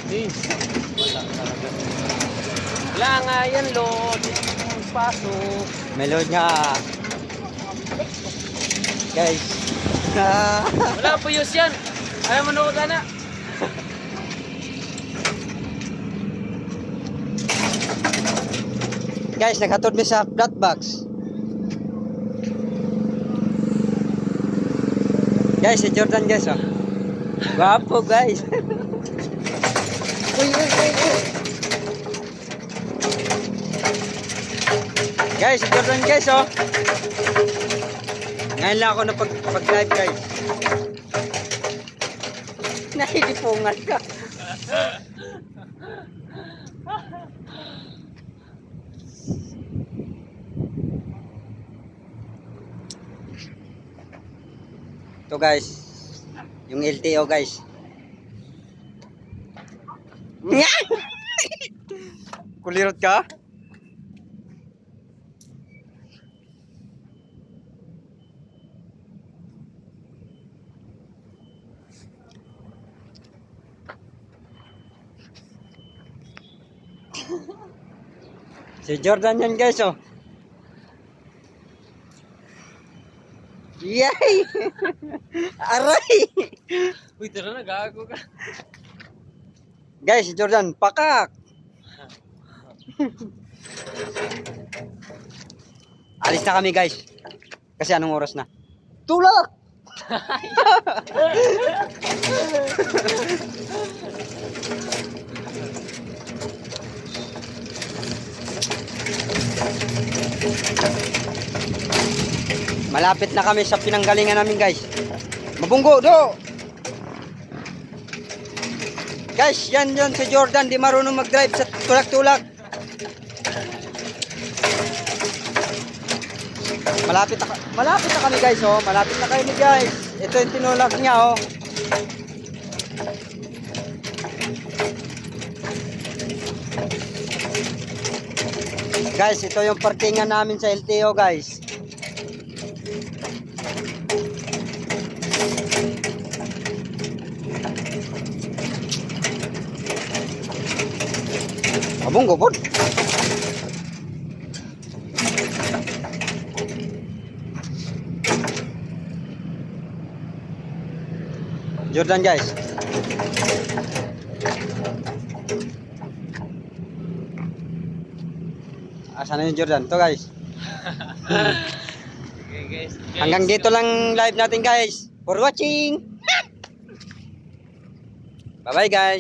Wala talaga. Wala nga yan, load. Pasok. May load nga. Guys. Wala po yus yan. Ayaw mo na na. Guys, naghatod mi sa flat box. Guys, si Jordan guys, oh. Guwapo guys. Uy, uy, uy, uy. Guys, si Jordan guys, oh. Ngayon lang ako na pag-live guys. Nahilipungan ka. Ito guys, yung LTO guys. Kulirot ka? Si Jordan yan guys, oh. Yay! Aray! Uy, tara na, gago ka. Guys, si Jordan, pakak! Alis na kami guys. Kasi anong oras na? Tulak! Malapit na kami sa pinanggalingan namin guys. Mabunggo, do! Guys, yan si Jordan. Di marunong mag-drive sa tulak-tulak. Malapit na kami guys, oh. Malapit na kami guys. Ito yung tinulak niya, oh. Guys, ito yung parkingan namin sa LTO guys. Abong gopod. Jordan guys. Asan na yung Jordan? To guys. Okay, guys. Hanggang dito lang live natin guys. For watching. Bye bye guys.